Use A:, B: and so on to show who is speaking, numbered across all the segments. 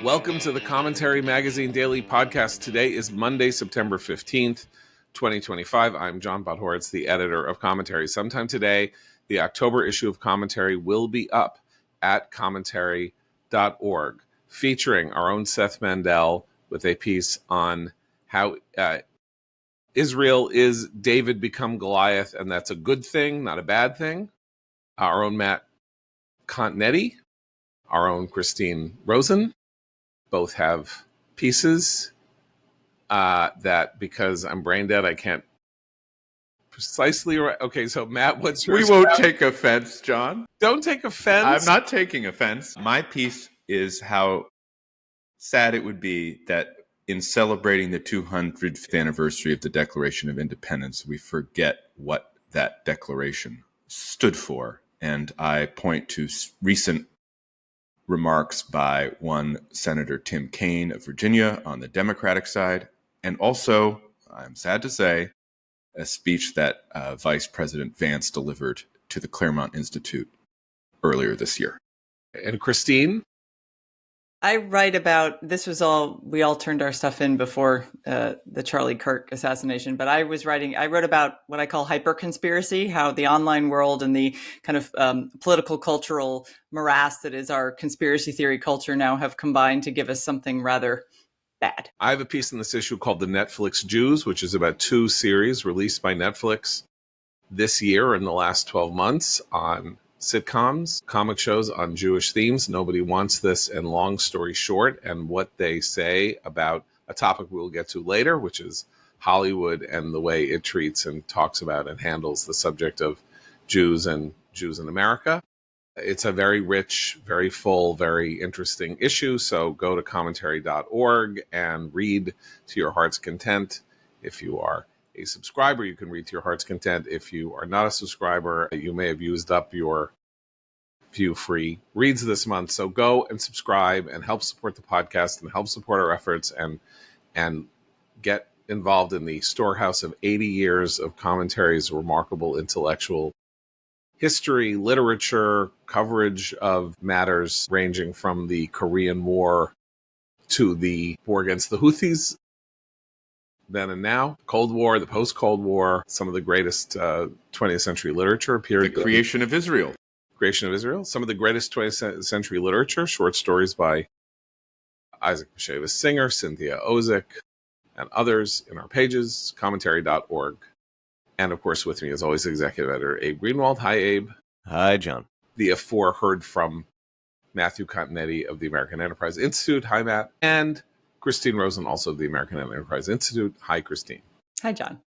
A: Welcome to the Commentary Magazine Daily Podcast. Today is Monday, September 15th, 2025. I'm John Podhoretz, the editor of Commentary. Sometime today, the October issue of Commentary will be up at commentary.org, featuring our own Seth Mandel with a piece on how Israel is David become Goliath, and that's a good thing, not a bad thing. Our own Matt Continetti, our own Christine Rosen, both have pieces that, because I'm brain dead, I can't precisely. Okay, so Matt, what's yours?
B: We won't take offense, John.
A: Don't take offense.
B: I'm not taking offense. My piece is how sad it would be that in celebrating the 200th anniversary of the Declaration of Independence, we forget what that declaration stood for. And I point to recent remarks by one Senator Tim Kaine of Virginia on the Democratic side, and also, I'm sad to say, a speech that Vice President Vance delivered to the Claremont Institute earlier this year.
A: And Christine?
C: I write about, we all turned our stuff in before the Charlie Kirk assassination, but I wrote about what I call hyper-conspiracy, how the online world and the kind of political cultural morass that is our conspiracy theory culture now have combined to give us something rather bad.
A: I have a piece in this issue called The Netflix Jews, which is about two series released by Netflix this year in the last 12 months on sitcoms, comic shows on Jewish themes. Nobody wants this, and long story short, and what they say about a topic we'll get to later, which is Hollywood and the way it treats and talks about and handles the subject of Jews and Jews in America. It's a very rich, very full, very interesting issue. So go to commentary.org and read to your heart's content. If you are a subscriber, you can read to your heart's content. If you are not a subscriber, you may have used up your few free reads this month. So go and subscribe and help support the podcast and help support our efforts and get involved in the storehouse of 80 years of Commentary's remarkable intellectual history, literature, coverage of matters ranging from the Korean War to the war against the Houthis then and now, Cold War, the post-Cold War, some of the greatest 20th century literature appeared.
B: The creation of Israel.
A: Some of the greatest 20th century literature, short stories by Isaac Bashevis Singer, Cynthia Ozick, and others in our pages, commentary.org. And of course, with me, as always, executive editor Abe Greenwald. Hi, Abe.
D: Hi, John.
A: The afore heard from Matthew Continetti of the American Enterprise Institute. Hi, Matt. And Christine Rosen, also of the American Enterprise Institute. Hi, Christine.
C: Hi, John.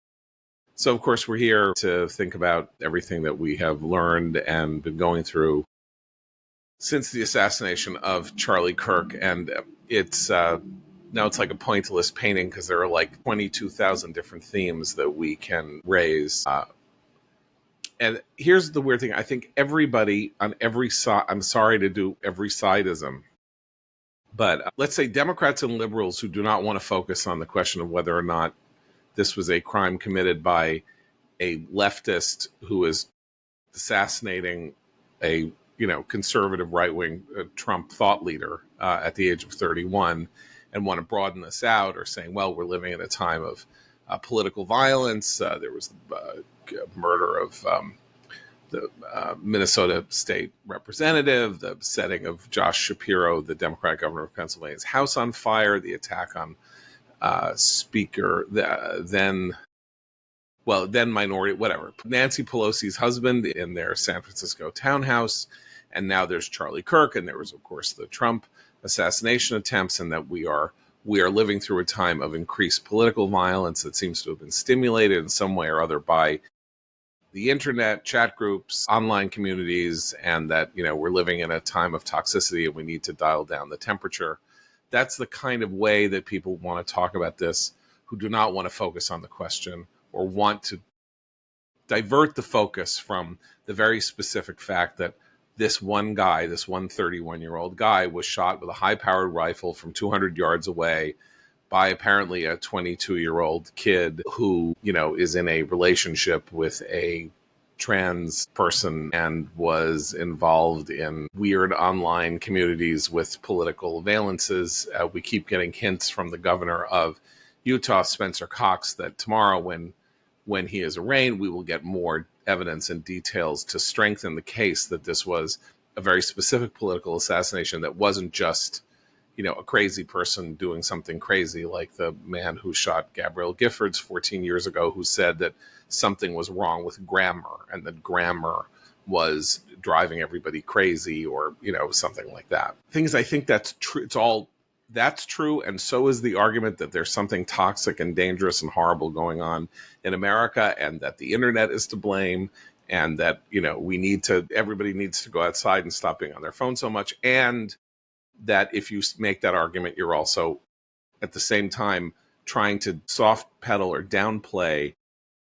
A: So, of course, we're here to think about everything that we have learned and been going through since the assassination of Charlie Kirk. And it's now it's like a pointless painting because there are like 22,000 different themes that we can raise. And here's the weird thing. I think everybody on every side, I'm sorry to do every sideism, but let's say Democrats and liberals who do not want to focus on the question of whether or not this was a crime committed by a leftist who is assassinating a conservative right-wing Trump thought leader at the age of 31 and want to broaden this out, or saying, well, we're living in a time of political violence. There was the murder of the Minnesota state representative, the setting of Josh Shapiro, the Democratic governor of Pennsylvania's house, on fire, the attack on Speaker, then minority, whatever, Nancy Pelosi's husband in their San Francisco townhouse. And now there's Charlie Kirk, and there was, of course, the Trump assassination attempts, and that we are living through a time of increased political violence that seems to have been stimulated in some way or other by the internet, chat groups, online communities, and that, we're living in a time of toxicity and we need to dial down the temperature. That's the kind of way that people want to talk about this, who do not want to focus on the question or want to divert the focus from the very specific fact that this one guy, this 31-year-old guy, was shot with a high-powered rifle from 200 yards away by apparently a 22-year-old kid who, is in a relationship with a trans person and was involved in weird online communities with political valences. We keep getting hints from the governor of Utah, Spencer Cox, that tomorrow when he is arraigned, we will get more evidence and details to strengthen the case that this was a very specific political assassination that wasn't just, a crazy person doing something crazy, like the man who shot Gabrielle Giffords 14 years ago, who said that something was wrong with grammar and that grammar was driving everybody crazy, or, something like that. Things I think that's true. That's true. And so is the argument that there's something toxic and dangerous and horrible going on in America, and that the internet is to blame, and that, everybody needs to go outside and stop being on their phone so much. And that if you make that argument, you're also at the same time trying to soft pedal or downplay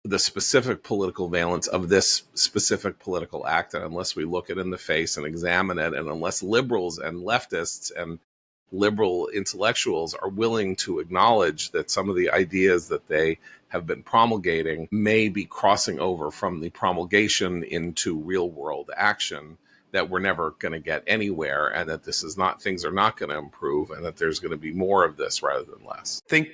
A: the specific political valence of this specific political act. And unless we look it in the face and examine it, and unless liberals and leftists and liberal intellectuals are willing to acknowledge that some of the ideas that they have been promulgating may be crossing over from the promulgation into real world action, that we're never going to get anywhere, and that things are not going to improve, and that there's going to be more of this rather than less.
B: I think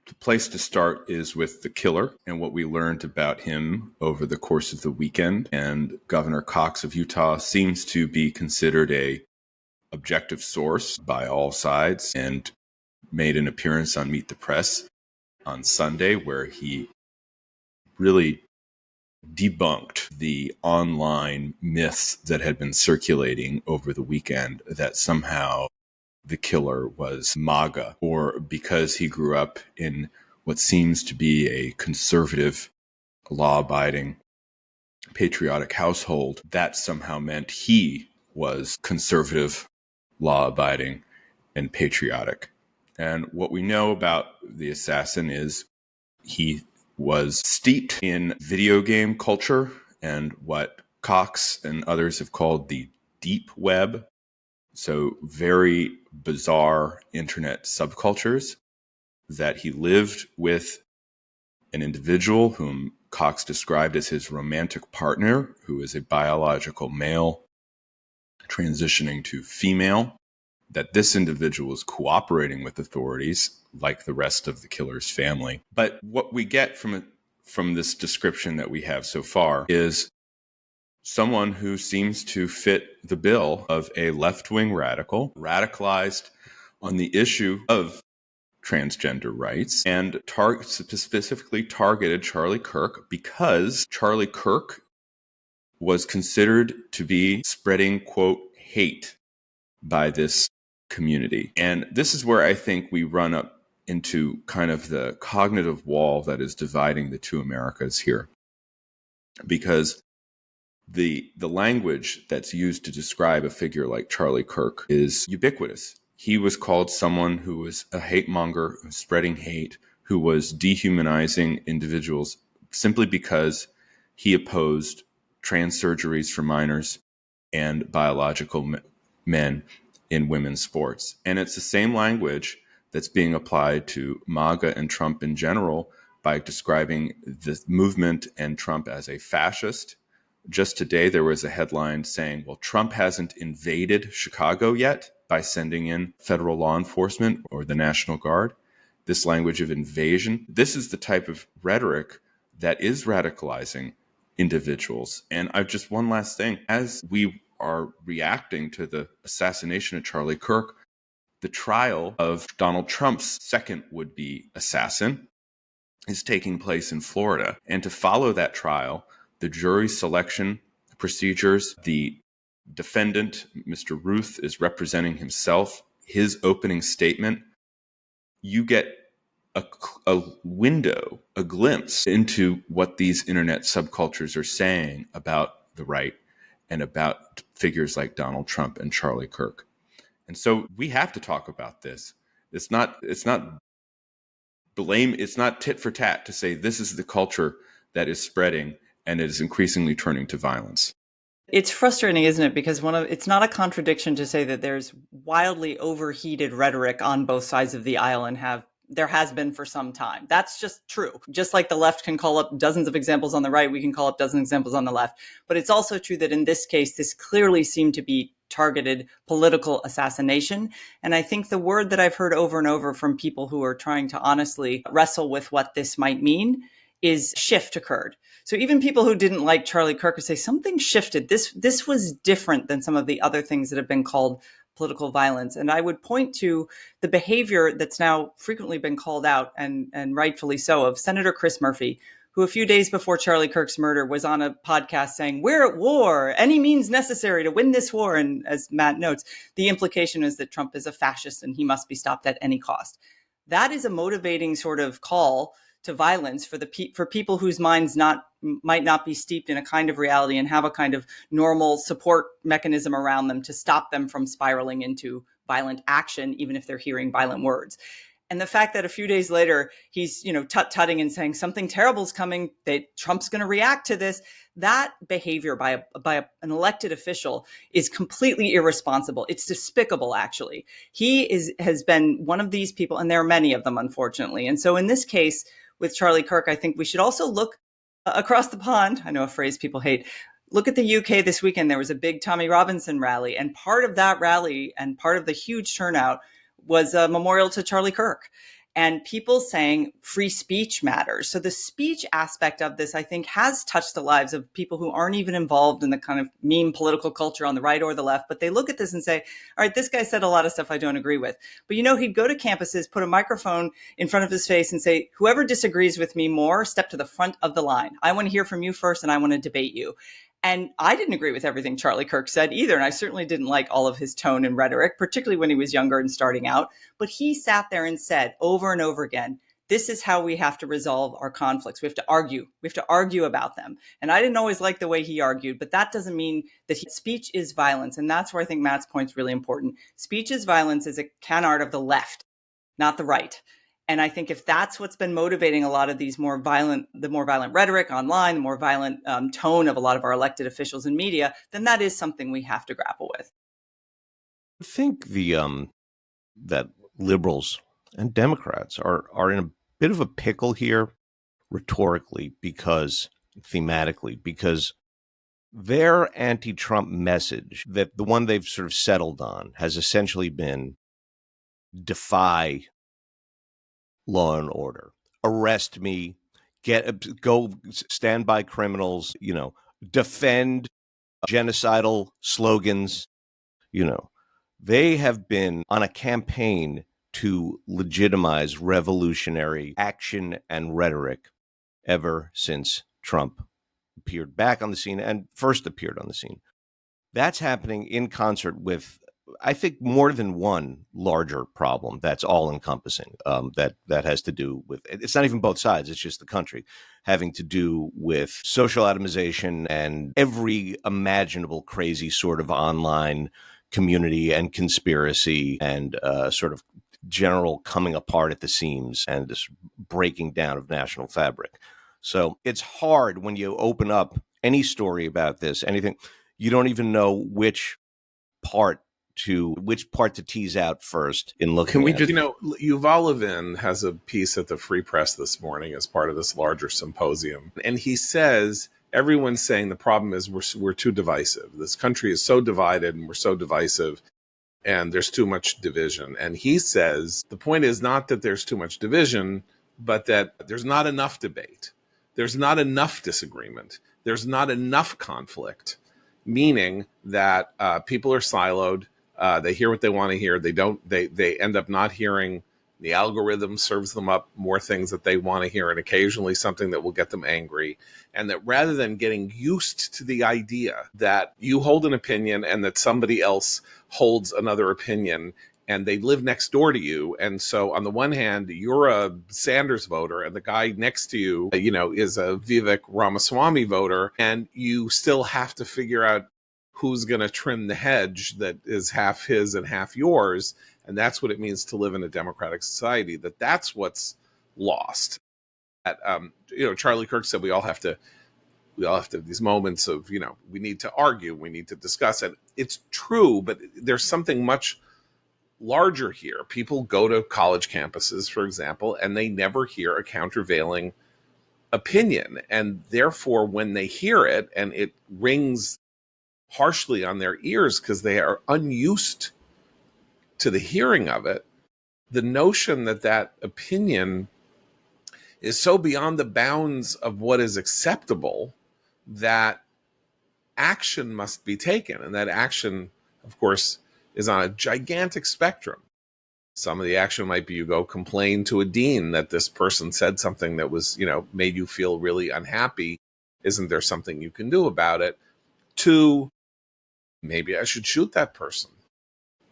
B: the place to start is with the killer and what we learned about him over the course of the weekend. And Governor Cox of Utah seems to be considered a objective source by all sides, and made an appearance on Meet the Press on Sunday, where he really debunked the online myths that had been circulating over the weekend that somehow the killer was MAGA, or because he grew up in what seems to be a conservative, law-abiding, patriotic household, that somehow meant he was conservative, law-abiding, and patriotic. And what we know about the assassin is he was steeped in video game culture and what Cox and others have called the deep web. So very bizarre internet subcultures, that he lived with an individual whom Cox described as his romantic partner, who is a biological male transitioning to female, that this individual is cooperating with authorities like the rest of the killer's family. But what we get from this description that we have so far is someone who seems to fit the bill of a left-wing radical, radicalized on the issue of transgender rights, and specifically targeted Charlie Kirk because Charlie Kirk was considered to be spreading, quote, hate by this community. And this is where I think we run up into kind of the cognitive wall that is dividing the two Americas here. Because the language that's used to describe a figure like Charlie Kirk is ubiquitous. He was called someone who was a hate monger, spreading hate, who was dehumanizing individuals simply because he opposed trans surgeries for minors and biological men in women's sports. And it's the same language that's being applied to MAGA and Trump in general by describing the movement and Trump as a fascist. Just today, there was a headline saying, well, Trump hasn't invaded Chicago yet by sending in federal law enforcement or the National Guard. This language of invasion, this is the type of rhetoric that is radicalizing individuals. And I've just one last thing. As we are reacting to the assassination of Charlie Kirk, the trial of Donald Trump's second would-be assassin is taking place in Florida. And to follow that trial, the jury selection procedures, the defendant, Mr. Ruth, is representing himself, his opening statement, you get a window, a glimpse into what these internet subcultures are saying about the right and about figures like Donald Trump and Charlie Kirk. And so we have to talk about this. It's not blame. It's not tit for tat to say this is the culture that is spreading and it is increasingly turning to violence.
C: It's frustrating, isn't it? Because it's not a contradiction to say that there's wildly overheated rhetoric on both sides of the aisle and have there has been for some time. That's just true. Just like the left can call up dozens of examples on the right, we can call up dozens of examples on the left. But it's also true that in this case, this clearly seemed to be targeted political assassination. And I think the word that I've heard over and over from people who are trying to honestly wrestle with what this might mean is shift occurred. So even people who didn't like Charlie Kirk would say something shifted. This was different than some of the other things that have been called political violence. And I would point to the behavior that's now frequently been called out, and rightfully so, of Senator Chris Murphy, who a few days before Charlie Kirk's murder was on a podcast saying, "We're at war, any means necessary to win this war." And as Matt notes, the implication is that Trump is a fascist and he must be stopped at any cost. That is a motivating sort of call to violence for people whose minds might not be steeped in a kind of reality and have a kind of normal support mechanism around them to stop them from spiraling into violent action, even if they're hearing violent words. And the fact that a few days later, he's, tut-tutting and saying something terrible is coming, that Trump's going to react to this, that behavior by an elected official is completely irresponsible. It's despicable, actually. He has been one of these people, and there are many of them, unfortunately. And so in this case, with Charlie Kirk, I think we should also look across the pond. I know a phrase people hate. Look at the UK this weekend. There was a big Tommy Robinson rally, and part of that rally and part of the huge turnout was a memorial to Charlie Kirk, and people saying free speech matters. So the speech aspect of this, I think, has touched the lives of people who aren't even involved in the kind of meme political culture on the right or the left. But they look at this and say, all right, this guy said a lot of stuff I don't agree with. But, he'd go to campuses, put a microphone in front of his face and say, whoever disagrees with me more, step to the front of the line. I want to hear from you first, and I want to debate you. And I didn't agree with everything Charlie Kirk said either. And I certainly didn't like all of his tone and rhetoric, particularly when he was younger and starting out. But he sat there and said over and over again, this is how we have to resolve our conflicts. We have to argue. We have to argue about them. And I didn't always like the way he argued, but that doesn't mean that speech is violence. And that's where I think Matt's point is really important. Speech is violence is a canard of the left, not the right. And I think if that's what's been motivating a lot of the more violent rhetoric online, the more violent tone of a lot of our elected officials and media, then that is something we have to grapple with.
D: I think that liberals and Democrats are in a bit of a pickle here rhetorically, thematically, because their anti-Trump message, that the one they've sort of settled on, has essentially been defy law and order, arrest me, go stand by criminals, defend genocidal slogans. They have been on a campaign to legitimize revolutionary action and rhetoric ever since Trump appeared back on the scene and first appeared on the scene. That's happening in concert with, I think, more than one larger problem that's all encompassing, that has to do with, it's not even both sides, it's just the country, having to do with social atomization and every imaginable crazy sort of online community and conspiracy and sort of general coming apart at the seams and this breaking down of national fabric. So it's hard when you open up any story about this, anything, you don't even know which part to tease out first in looking
A: Can we
D: at.
A: just, Yuval Levin has a piece at the Free Press this morning as part of this larger symposium. And he says, everyone's saying the problem is we're too divisive. This country is so divided and we're so divisive and there's too much division. And he says, the point is not that there's too much division, but that there's not enough debate. There's not enough disagreement. There's not enough conflict, meaning that people are siloed. They hear what they want to hear. They end up not hearing. The algorithm serves them up more things that they want to hear and occasionally something that will get them angry. And that rather than getting used to the idea that you hold an opinion and that somebody else holds another opinion and they live next door to you. And so on the one hand, you're a Sanders voter and the guy next to you, is a Vivek Ramaswamy voter. And you still have to figure out who's going to trim the hedge that is half his and half yours. And that's what it means to live in a democratic society, that's what's lost. Charlie Kirk said we all have to have these moments of, we need to argue, we need to discuss it. It's true, but there's something much larger here. People go to college campuses, for example, and they never hear a countervailing opinion. And therefore, when they hear it and it rings harshly on their ears because they are unused to the hearing of it, the notion that that opinion is so beyond the bounds of what is acceptable that action must be taken. And that action, of course, is on a gigantic spectrum. Some of the action might be you go complain to a dean that this person said something that was, made you feel really unhappy. Isn't there something you can do about it? To maybe I should shoot that person.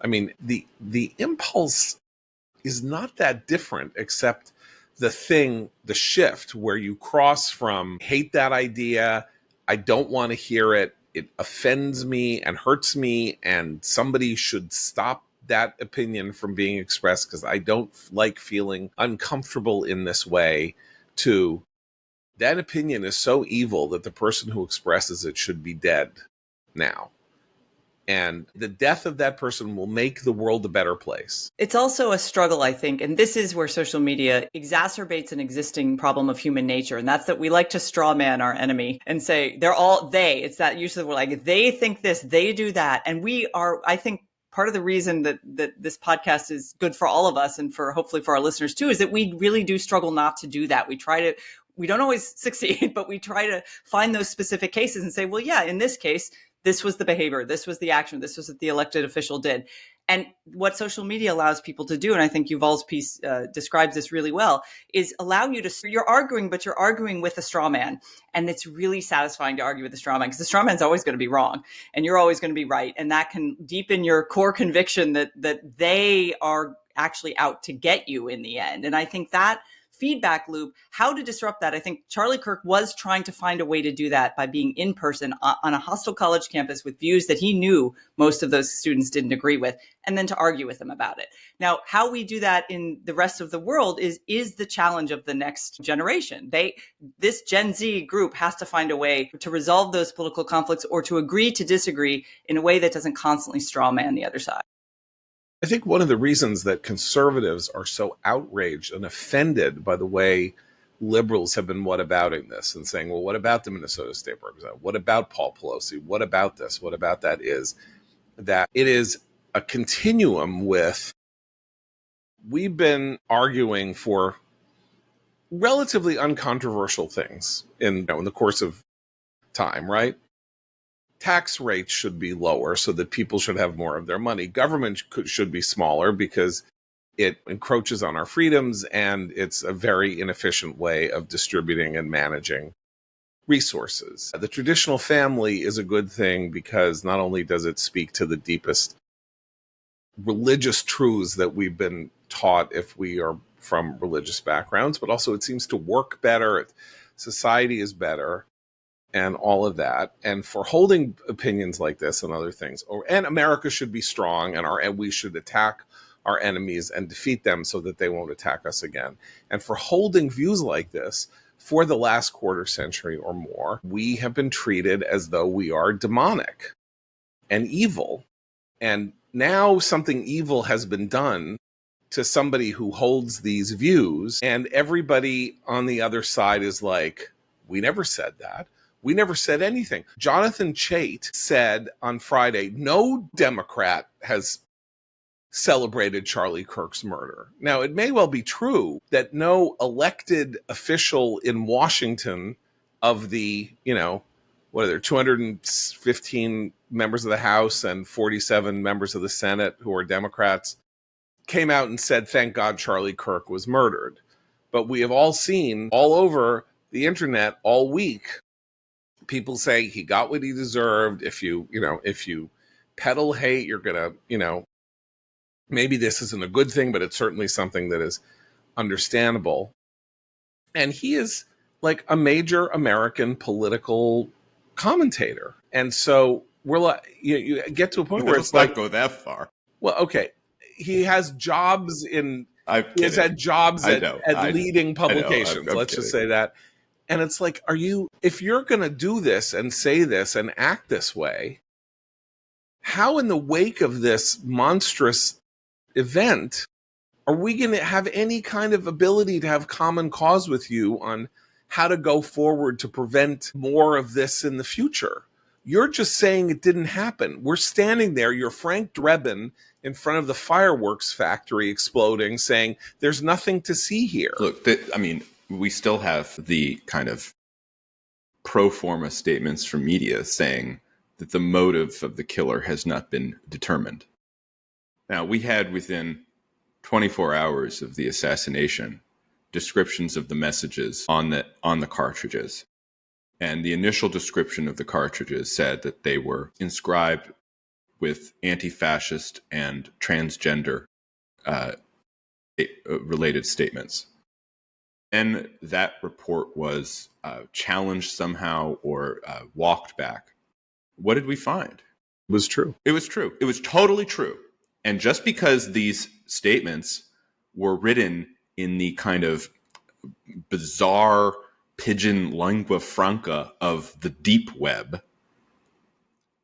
A: I mean, the impulse is not that different, except the shift where you cross from hate that idea, I don't want to hear it, it offends me and hurts me, and somebody should stop that opinion from being expressed because I don't like feeling uncomfortable in this way, to that opinion is so evil that the person who expresses it should be dead now. And the death of that person will make the world a better place. It's
C: also a struggle, I think. And this is where social media exacerbates an existing problem of human nature. And that's that we like to straw man our enemy and say, it's that usually we're like, they think this, they do that. And I think part of the reason that this podcast is good for all of us and hopefully for our listeners too, is that we really do struggle not to do that. We don't always succeed, but we try to find those specific cases and say, well, yeah, in this case, this was the behavior, this was the action, this was what the elected official did. And what social media allows people to do, and I think Yuval's piece describes this really well, is allow you you're arguing, but you're arguing with a straw man. And it's really satisfying to argue with a straw man because the straw man's always going to be wrong and you're always going to be right. And that can deepen your core conviction that they are actually out to get you in the end. And I think that feedback loop, how to disrupt that. I think Charlie Kirk was trying to find a way to do that by being in person on a hostile college campus with views that he knew most of those students didn't agree with, and then to argue with them about it. Now, how we do that in the rest of the world is the challenge of the next generation. This Gen Z group has to find a way to resolve those political conflicts or to agree to disagree in a way that doesn't constantly straw man the other side.
A: I think one of the reasons that conservatives are so outraged and offended by the way liberals have been whatabouting this and saying, well, what about the Minnesota State Representative? What about Paul Pelosi? What about this? What about that? Is that it is a continuum with, we've been arguing for relatively uncontroversial things in the course of time, right? Tax rates should be lower so that people should have more of their money. Government should be smaller because it encroaches on our freedoms and it's a very inefficient way of distributing and managing resources. The traditional family is a good thing because not only does it speak to the deepest religious truths that we've been taught if we are from religious backgrounds, but also it seems to work better. Society is better. And all of that, and for holding opinions like this and other things, and America should be strong, and we should attack our enemies and defeat them so that they won't attack us again. And for holding views like this for the last quarter century or more, we have been treated as though we are demonic and evil. And now something evil has been done to somebody who holds these views, and everybody on the other side is like, we never said that. We never said anything. Jonathan Chait said on Friday, no Democrat has celebrated Charlie Kirk's murder. Now, it may well be true that no elected official in Washington of the, 215 members of the House and 47 members of the Senate who are Democrats came out and said, thank God Charlie Kirk was murdered. But we have all seen all over the internet all week people say he got what he deserved. If you peddle hate, you're going to, maybe this isn't a good thing, but it's certainly something that is understandable. And he is like a major American political commentator. And so we're like, you get to a point where it's like,
B: go that far.
A: Well, okay. He has jobs at leading publications. Let's just say that. And it's like, if you're going to do this and say this and act this way, how in the wake of this monstrous event, are we going to have any kind of ability to have common cause with you on how to go forward to prevent more of this in the future? You're just saying it didn't happen. We're standing there, you're Frank Drebin in front of the fireworks factory exploding, saying there's nothing to see here.
B: Look, we still have the kind of pro forma statements from media saying that the motive of the killer has not been determined. Now, we had within 24 hours of the assassination descriptions of the messages on the cartridges. And the initial description of the cartridges said that they were inscribed with anti-fascist and transgender related statements. And that report was challenged somehow or walked back. What did we find?
A: It was true.
B: It was true. It was totally true. And just because these statements were written in the kind of bizarre pigeon lingua franca of the deep web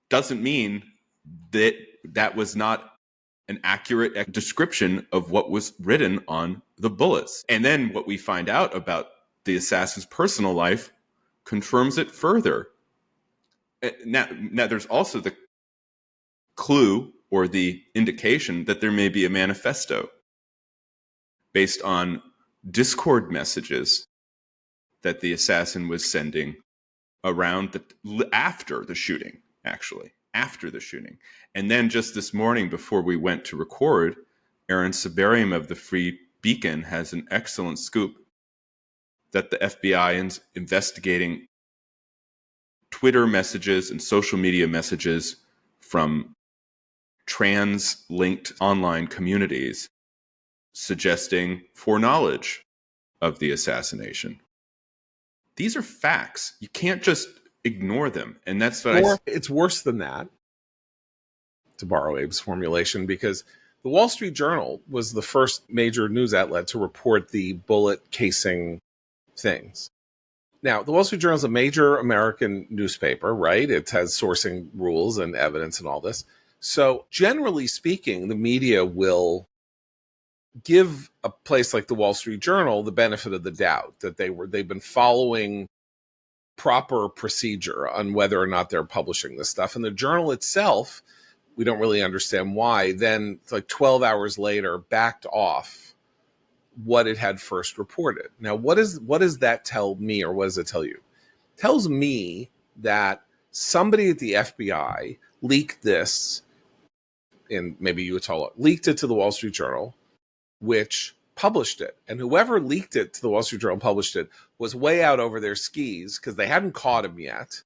B: doesn't mean that that was not an accurate description of what was written on the bullets. And then what we find out about the assassin's personal life confirms it further. Now there's also the clue or the indication that there may be a manifesto based on Discord messages that the assassin was sending around after the shooting, actually, after the shooting. And then just this morning before we went to record, Aaron Siberium of the Free Beacon has an excellent scoop that the FBI is investigating Twitter messages and social media messages from trans-linked online communities suggesting foreknowledge of the assassination. These are facts. You can't just ignore them. And that's what
A: it's worse than that, to borrow Abe's formulation, because the Wall Street Journal was the first major news outlet to report the bullet casing things. Now, the Wall Street Journal is a major American newspaper, right? It has sourcing rules and evidence and all this. So generally speaking, the media will give a place like the Wall Street Journal the benefit of the doubt that they've been following proper procedure on whether or not they're publishing this stuff. And the journal itself, we don't really understand why, then like 12 hours later backed off what it had first reported. Now, what does that tell me, or what does it tell you? It tells me that somebody at the FBI leaked this, and maybe leaked it to the Wall Street Journal, which published it. And whoever leaked it to the Wall Street Journal, published it, was way out over their skis because they hadn't caught him yet.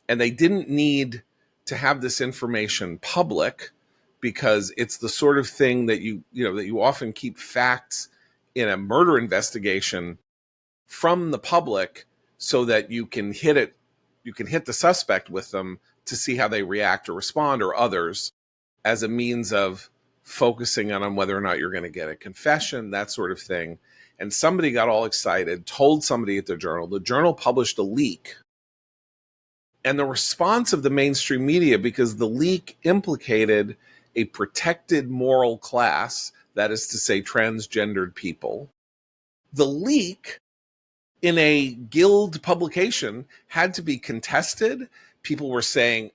A: And they didn't need to have this information public because it's the sort of thing that you often keep facts in a murder investigation from the public so that you can hit the suspect with them to see how they react or respond, or others, as a means of focusing on whether or not you're going to get a confession, that sort of thing. And somebody got all excited, told somebody at the journal published a leak. And the response of the mainstream media, because the leak implicated a protected moral class, that is to say transgendered people, the leak in a guild publication had to be contested. People were saying,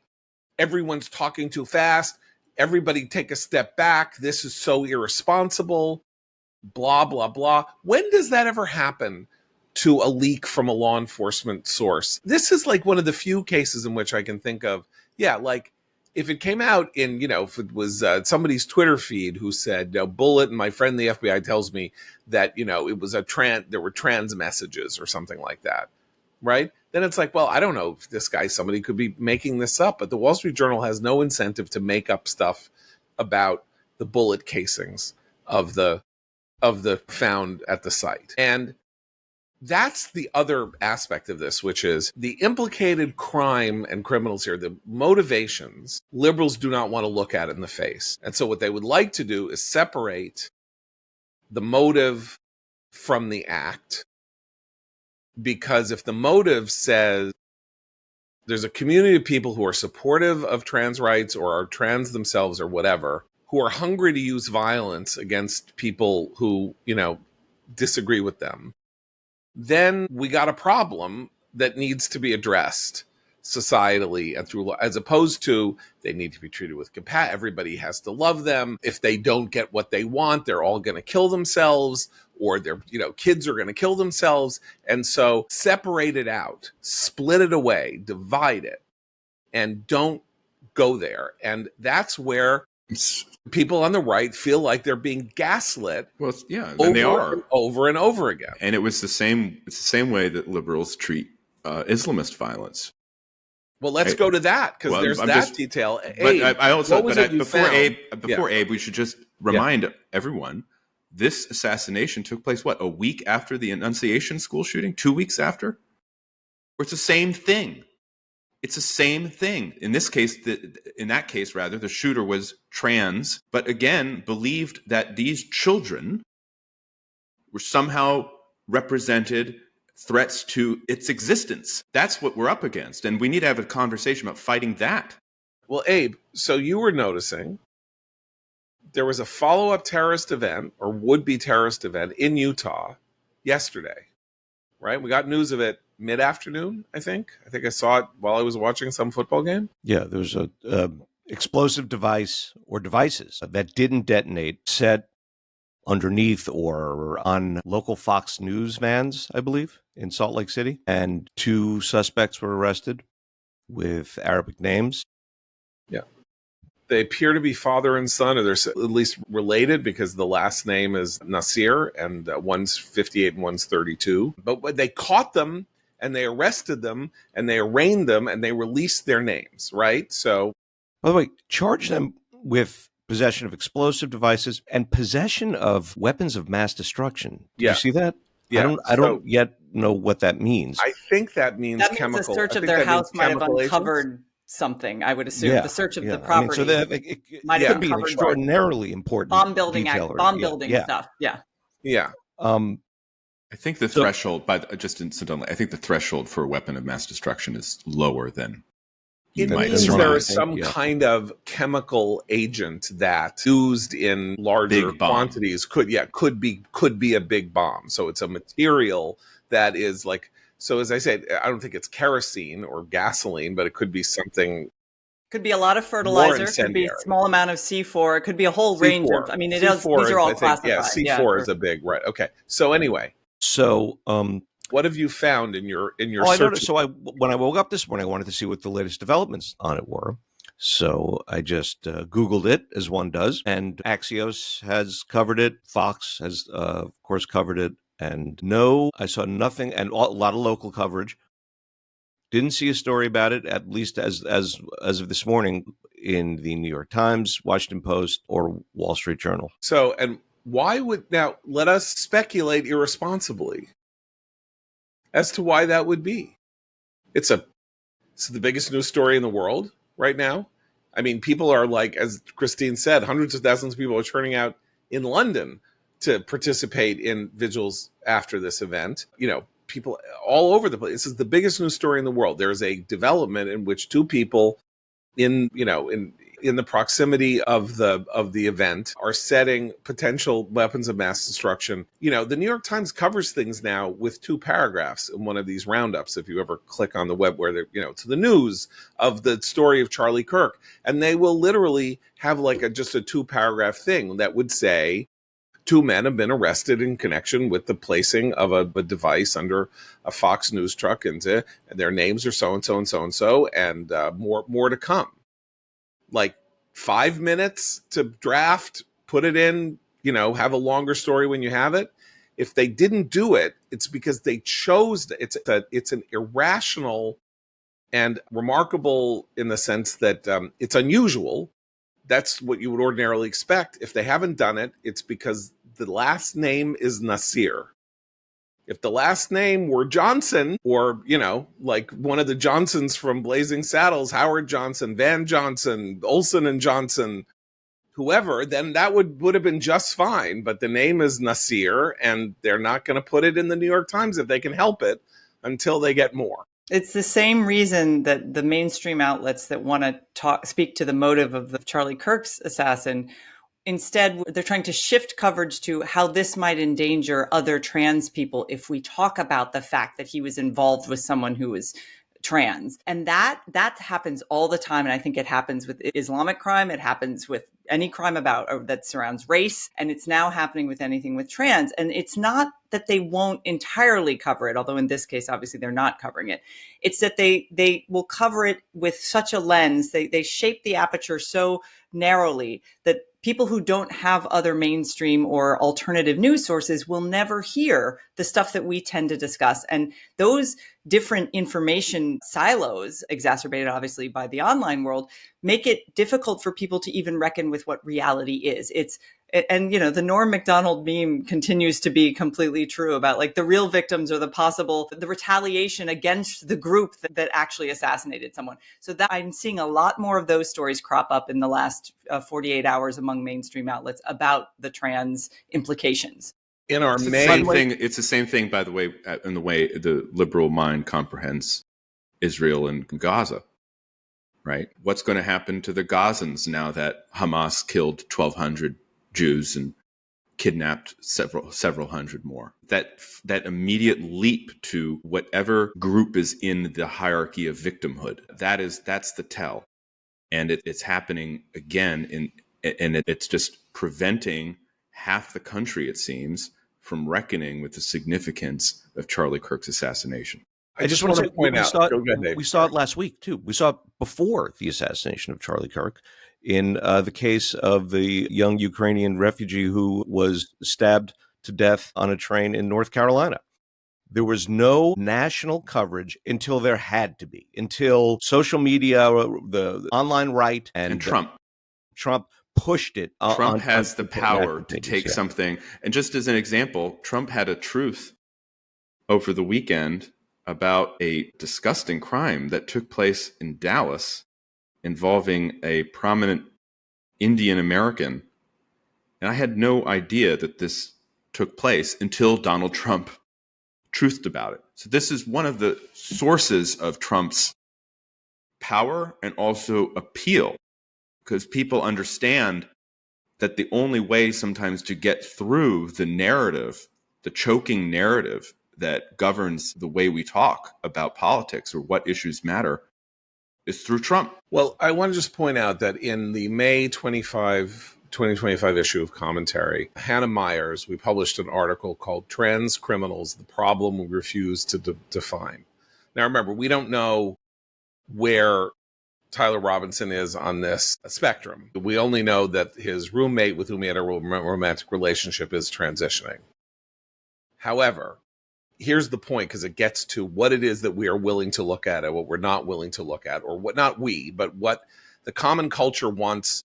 A: everyone's talking too fast. Everybody take a step back. This is so irresponsible. Blah, blah, blah. When does that ever happen to a leak from a law enforcement source? This is like one of the few cases in which I can think of, like if it came out in, if it was somebody's Twitter feed who said, bullet, and my friend the FBI tells me that, it was there were trans messages or something like that, right? Then it's like, well, I don't know if this guy, somebody could be making this up, but the Wall Street Journal has no incentive to make up stuff about the bullet casings of the found at the site. And that's the other aspect of this, which is the implicated crime and criminals here, the motivations, liberals do not want to look at it in the face. And so what they would like to do is separate the motive from the act. Because if the motive says there's a community of people who are supportive of trans rights or are trans themselves or whatever, who are hungry to use violence against people who, disagree with them, then we got a problem that needs to be addressed societally and through law, as opposed to they need to be treated with compassion. Everybody has to love them. If they don't get what they want, they're all going to kill themselves, or their kids are going to kill themselves. And so separate it out, split it away, divide it, and don't go there. And that's where people on the right feel like they're being gaslit.
B: Well, yeah, and they are
A: over and over again.
B: And it's the same way that liberals treat Islamist violence.
A: Well, let's go to that, because there's detail.
B: Before Abe, we should just remind everyone, this assassination took place, a week after the Annunciation school shooting? 2 weeks after? It's the same thing. It's the same thing. In that case, the shooter was trans, but again, believed that these children were somehow represented threats to its existence. That's what we're up against. And we need to have a conversation about fighting that.
A: Well, Abe, so you were noticing there was a follow-up terrorist event, or would-be terrorist event, in Utah yesterday, right? We got news of it mid-afternoon, I think. I saw it while I was watching some football game.
D: Yeah, there was a explosive device or devices that didn't detonate set underneath or on local Fox News vans, I believe, in Salt Lake City. And 2 suspects were arrested with Arabic names.
A: Yeah. They appear to be father and son, or they're at least related, because the last name is Nasir, and one's 58 and one's 32. But when they caught them and they arrested them and they arraigned them and they released their names, right? So,
D: by the way, charge them with possession of explosive devices and possession of weapons of mass destruction. Did you see that?
A: Yeah.
D: I don't yet know what that means.
A: I think that means chemical.
C: The search of their house might have uncovered something, I would assume. The search of the property
D: might have be an extraordinarily important
C: bomb building stuff.
A: Yeah.
B: I think the threshold, just incidentally, I think the threshold for a weapon of mass destruction is lower than
A: it means there is some kind of chemical agent that used in larger quantities could be a big bomb. So it's a material that is like, so as I said, I don't think it's kerosene or gasoline, but it could be something.
C: Could be a lot of fertilizer. Could be a small amount of C4. It could be a whole range of. I mean, these are all classified.
A: C4 is a big, right? Okay. So anyway, what have you found in your search?
D: When I woke up this morning, I wanted to see what the latest developments on it were. So I just Googled it, as one does, and Axios has covered it. Fox has, of course, covered it. And no, I saw nothing, and a lot of local coverage. Didn't see a story about it, at least as of this morning, in the New York Times, Washington Post, or Wall Street Journal.
A: So, and why now let us speculate irresponsibly as to why that would be. It's the biggest news story in the world right now. I mean, people are like, as Christine said, hundreds of thousands of people are turning out in London to participate in vigils after this event. People all over the place. This is the biggest news story in the world. There's a development in which 2 people in the proximity of the event are setting potential weapons of mass destruction. The New York Times covers things now with 2 paragraphs in one of these roundups. If you ever click on the web where they're, to the news of the story of Charlie Kirk, and they will literally have like just a 2-paragraph thing that would say, 2 men have been arrested in connection with the placing of a device under a Fox News truck, and their names are so and so and so and so, and more to come. Like 5 minutes to draft, put it in, have a longer story when you have it. If they didn't do it, it's because they chose. It's an irrational and remarkable in the sense that it's unusual. That's what you would ordinarily expect. If they haven't done it, it's because the last name is Nasir. If the last name were Johnson, or, like one of the Johnsons from Blazing Saddles, Howard Johnson, Van Johnson, Olson and Johnson, whoever, then that would have been just fine. But the name is Nasir, and they're not going to put it in the New York Times if they can help it until they get more.
C: It's the same reason that the mainstream outlets that want to speak to the motive of the Charlie Kirk's assassin instead, they're trying to shift coverage to how this might endanger other trans people if we talk about the fact that he was involved with someone who was trans. And that happens all the time. And I think it happens with Islamic crime. It happens with any crime that surrounds race. And it's now happening with anything with trans. And it's not that they won't entirely cover it, although in this case, obviously they're not covering it. It's that they will cover it with such a lens. They shape the aperture so narrowly that people who don't have other mainstream or alternative news sources will never hear the stuff that we tend to discuss. And those different information silos, exacerbated obviously by the online world, make it difficult for people to even reckon with what reality is. And the Norm Macdonald meme continues to be completely true about like the real victims or the retaliation against the group that actually assassinated someone. So that I'm seeing a lot more of those stories crop up in the last 48 hours among mainstream outlets about the trans implications.
A: In our
B: It's the
A: May
B: same thing. It's the same thing, by the way, in the way the liberal mind comprehends Israel and Gaza, right? What's going to happen to the Gazans now that Hamas killed 1,200 Jews and kidnapped several hundred more? That immediate leap to whatever group is in the hierarchy of victimhood, that's the tell, and it's happening again, and it's just preventing half the country, it seems, from reckoning with the significance of Charlie Kirk's assassination.
A: I just want to point out,
D: we saw it last week too. We saw it before the assassination of Charlie Kirk in the case of the young Ukrainian refugee who was stabbed to death on a train in North Carolina. There was no national coverage until there had to be, until social media, the online right, and Trump pushed it.
B: Trump has the power to take something. And just as an example, Trump had a truth over the weekend about a disgusting crime that took place in Dallas involving a prominent Indian American. And I had no idea that this took place until Donald Trump truthed about it. So this is one of the sources of Trump's power and also appeal, because people understand that the only way sometimes to get through the narrative, the choking narrative that governs the way we talk about politics or what issues matter, is through Trump.
A: Well, I want to just point out that in the May 2025 issue of Commentary, Hannah Myers, we published an article called Trans Criminals, the Problem We Refuse to Define. Now, remember, we don't know where Tyler Robinson is on this spectrum. We only know that his roommate with whom he had a romantic relationship is transitioning. However, here's the point, because it gets to what it is that we are willing to look at and what we're not willing to look at, or what, not we, but what the common culture wants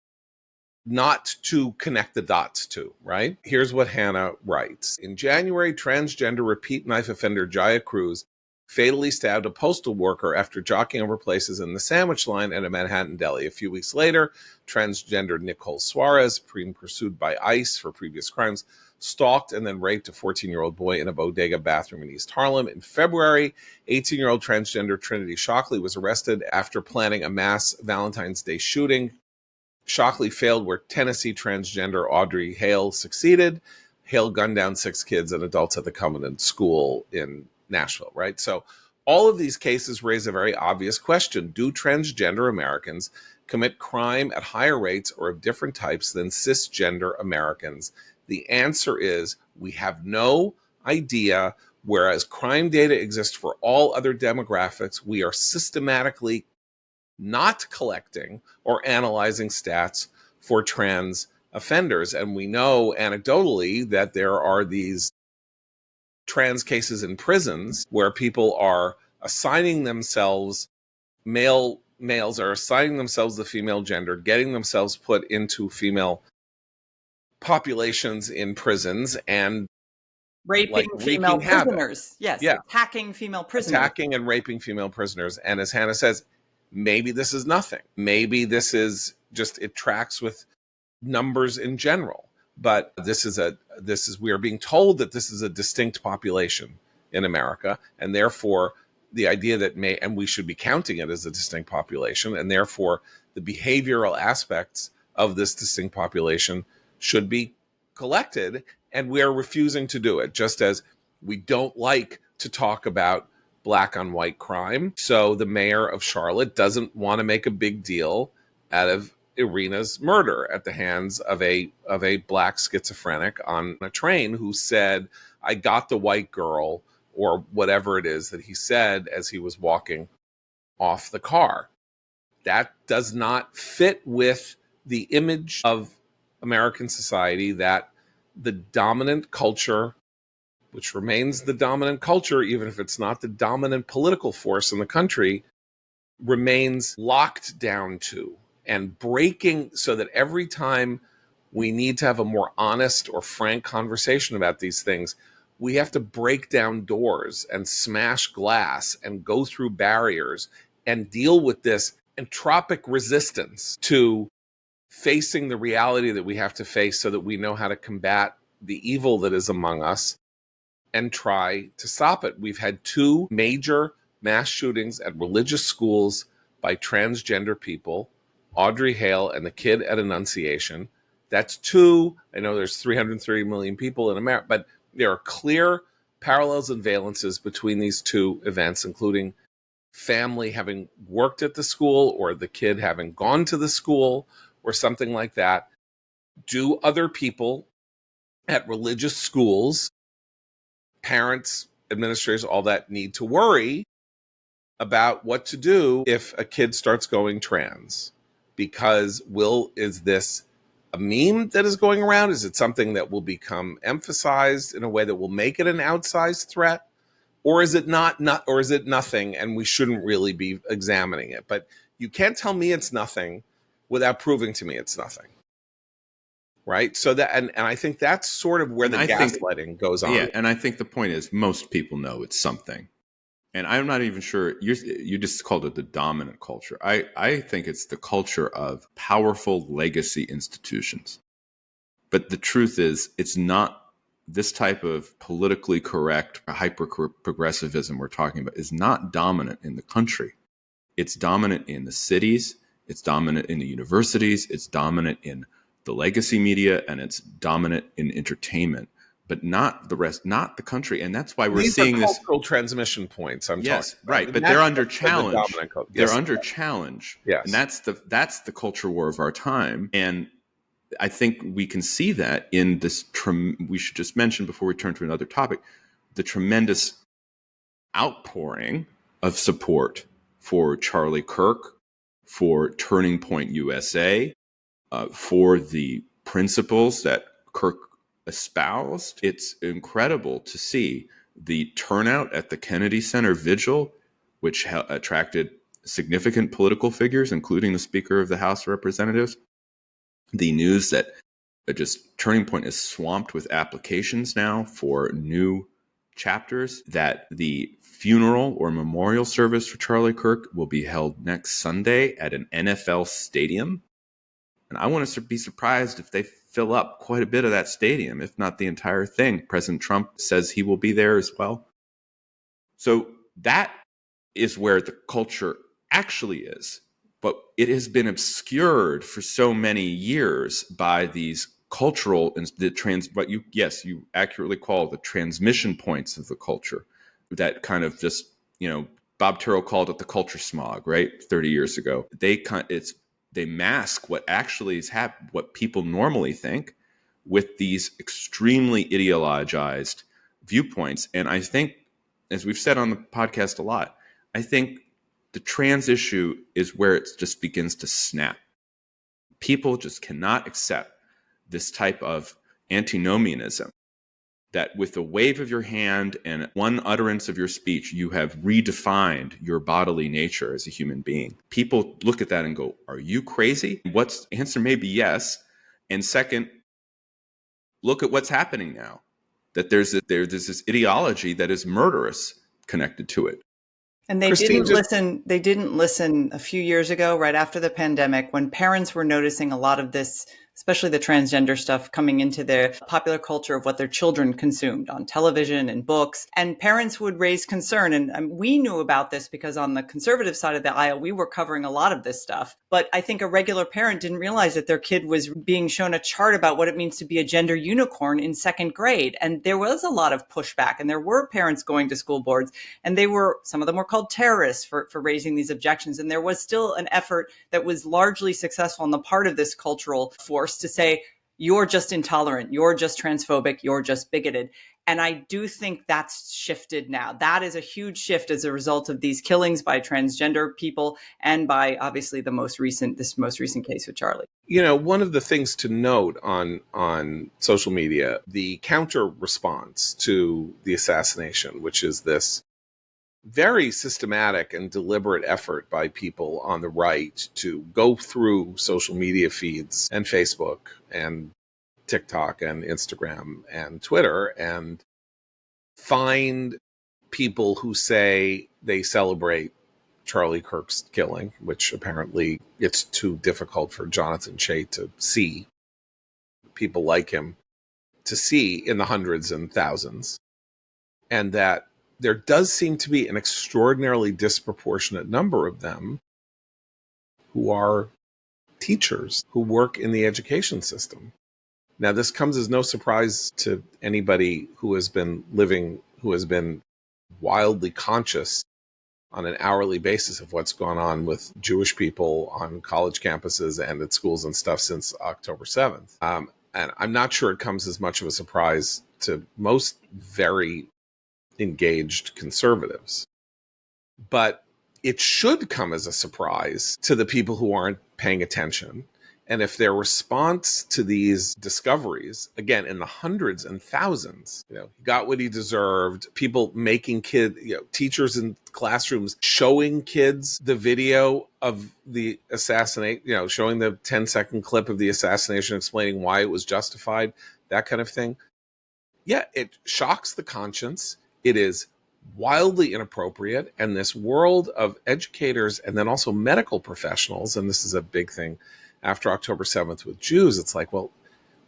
A: not to connect the dots to, right? Here's what Hannah writes. In January, transgender repeat knife offender Jaya Cruz fatally stabbed a postal worker after jockeying over places in the sandwich line at a Manhattan deli. A few weeks later, transgender Nicole Suarez, being pursued by ICE for previous crimes, stalked and then raped a 14-year-old boy in a bodega bathroom in East Harlem. In February, 18-year-old transgender Trinity Shockley was arrested after planning a mass Valentine's Day shooting. Shockley failed where Tennessee transgender Audrey Hale succeeded. Hale gunned down 6 kids and adults at the Covenant School in Nashville, right? So all of these cases raise a very obvious question. Do transgender Americans commit crime at higher rates or of different types than cisgender Americans? The answer is we have no idea. Whereas crime data exists for all other demographics, we are systematically not collecting or analyzing stats for trans offenders. And we know anecdotally that there are these trans cases in prisons where people are assigning themselves, males are assigning themselves the female gender, getting themselves put into female populations in prisons, and
C: raping female prisoners. Yes, yeah. Attacking female prisoners.
A: Attacking and raping female prisoners. And as Hannah says, maybe this is nothing. Maybe this is just, it tracks with numbers in general. But we are being told that this is a distinct population in America, and therefore the idea that and we should be counting it as a distinct population, and therefore the behavioral aspects of this distinct population should be collected, and we're refusing to do it, just as we don't like to talk about black on white crime. So the mayor of Charlotte doesn't want to make a big deal out of Irina's murder at the hands of a black schizophrenic on a train who said, "I got the white girl," or whatever it is that he said as he was walking off the car. That does not fit with the image of American society, that the dominant culture, which remains the dominant culture, even if it's not the dominant political force in the country, remains locked down to and breaking, so that every time we need to have a more honest or frank conversation about these things, we have to break down doors and smash glass and go through barriers and deal with this entropic resistance to facing the reality that we have to face, so that we know how to combat the evil that is among us and try to stop it. We've had 2 major mass shootings at religious schools by transgender people, Audrey Hale and the kid at Annunciation. That's 2. I know there's 330 million people in America, but there are clear parallels and valences between these 2 events, including family having worked at the school or the kid having gone to the school or something like that. Do other people at religious schools, parents, administrators, all that, need to worry about what to do if a kid starts going trans? Because is this a meme that is going around? Is it something that will become emphasized in a way that will make it an outsized threat? Or is it not, or is it nothing and we shouldn't really be examining it? But you can't tell me it's nothing without proving to me it's nothing. Right? So that, and I think that's sort of where the gaslighting goes on.
B: Yeah, and I think the point is most people know it's something. And I'm not even sure, you just called it the dominant culture. I think it's the culture of powerful legacy institutions. But the truth is, it's not this type of politically correct hyper-progressivism we're talking about is not dominant in the country. It's dominant in the cities, it's dominant in the universities, it's dominant in the legacy media, and it's dominant in entertainment. But not the rest, not the country. And that's why we're seeing this
A: cultural transmission points I'm talking about.
B: Right. But they're under challenge. They're under challenge.
A: Yes.
B: And that's the culture war of our time. And I think we can see that in this, we should just mention before we turn to another topic, the tremendous outpouring of support for Charlie Kirk, for Turning Point USA, for the principles that Kirk espoused. It's incredible to see the turnout at the Kennedy Center Vigil, which attracted significant political figures, including the Speaker of the House of Representatives. The news that just Turning Point is swamped with applications now for new chapters, that the funeral or memorial service for Charlie Kirk will be held next Sunday at an NFL stadium. And I want to be surprised if they fill up quite a bit of that stadium, if not the entire thing. President Trump says he will be there as well. So that is where the culture actually is. But it has been obscured for so many years by these cultural and what you accurately call the transmission points of the culture. That kind of just, Bob Terrell called it the culture smog, right? 30 years ago. They mask what actually is what people normally think with these extremely ideologized viewpoints. And I think, as we've said on the podcast a lot, I think the trans issue is where it just begins to snap. People just cannot accept this type of antinomianism, that with a wave of your hand and one utterance of your speech, you have redefined your bodily nature as a human being. People look at that and go, are you crazy? The answer may be yes. And second, look at what's happening now, that there's this ideology that is murderous connected to it.
C: And they didn't listen a few years ago, right after the pandemic, when parents were noticing a lot of this especially the transgender stuff coming into the popular culture of what their children consumed on television and books. And parents would raise concern. And we knew about this because on the conservative side of the aisle, we were covering a lot of this stuff. But I think a regular parent didn't realize that their kid was being shown a chart about what it means to be a gender unicorn in second grade. And there was a lot of pushback. And there were parents going to school boards, and some of them were called terrorists for raising these objections. And there was still an effort that was largely successful on the part of this cultural force to say, you're just intolerant, you're just transphobic, you're just bigoted. And I do think that's shifted now. That is a huge shift as a result of these killings by transgender people and by obviously this most recent case with Charlie.
A: One of the things to note on social media, the counter response to the assassination, which is this very systematic and deliberate effort by people on the right to go through social media feeds and Facebook and TikTok and Instagram and Twitter and find people who say they celebrate Charlie Kirk's killing, which apparently it's too difficult for Jonathan Chait to see, people like him to see in the hundreds and thousands, and that there does seem to be an extraordinarily disproportionate number of them who are teachers who work in the education system. Now, this comes as no surprise to anybody who has been wildly conscious on an hourly basis of what's gone on with Jewish people on college campuses and at schools and stuff since October 7th. And I'm not sure it comes as much of a surprise to most very engaged conservatives. But it should come as a surprise to the people who aren't paying attention. And if their response to these discoveries, again, in the hundreds and thousands, he got what he deserved, people making teachers in classrooms showing kids the video of the assassination, showing the 10-second clip of the assassination, explaining why it was justified, that kind of thing. Yeah, it shocks the conscience. It is wildly inappropriate. And this world of educators and then also medical professionals, and this is a big thing after October 7th with Jews, it's like, well,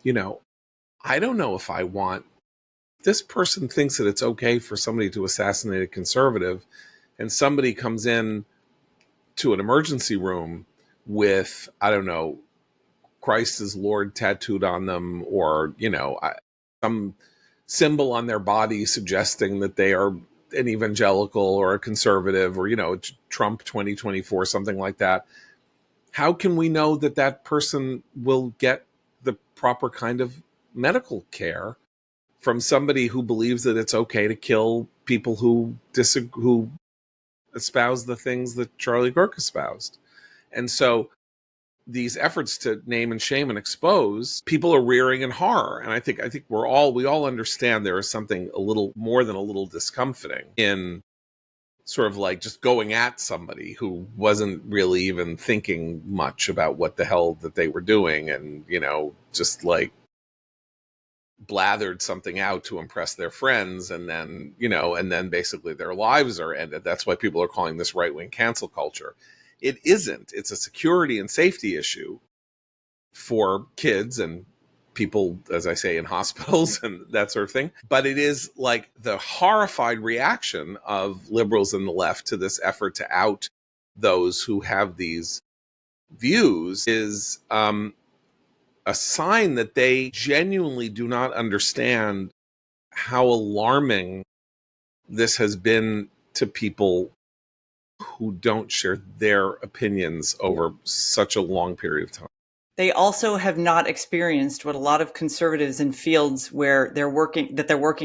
A: I don't know if I want, this person thinks that it's okay for somebody to assassinate a conservative, and somebody comes in to an emergency room with, I don't know, Christ is Lord tattooed on them, or, some symbol on their body suggesting that they are an evangelical or a conservative, or, Trump 2024, something like that. How can we know that that person will get the proper kind of medical care from somebody who believes that it's okay to kill people who espouse the things that Charlie Kirk espoused? And so these efforts to name and shame and expose, people are rearing in horror. And I think we all understand there is something a little more than a little discomforting in sort of like just going at somebody who wasn't really even thinking much about what the hell that they were doing, and, just like blathered something out to impress their friends, and then, and then basically their lives are ended. That's why people are calling this right-wing cancel culture. It isn't. It's a security and safety issue for kids and people, as I say, in hospitals and that sort of thing. But it is like the horrified reaction of liberals and the left to this effort to out those who have these views is a sign that they genuinely do not understand how alarming this has been to people who don't share their opinions over such a long period of time.
C: They also have not experienced what a lot of conservatives in fields where they're working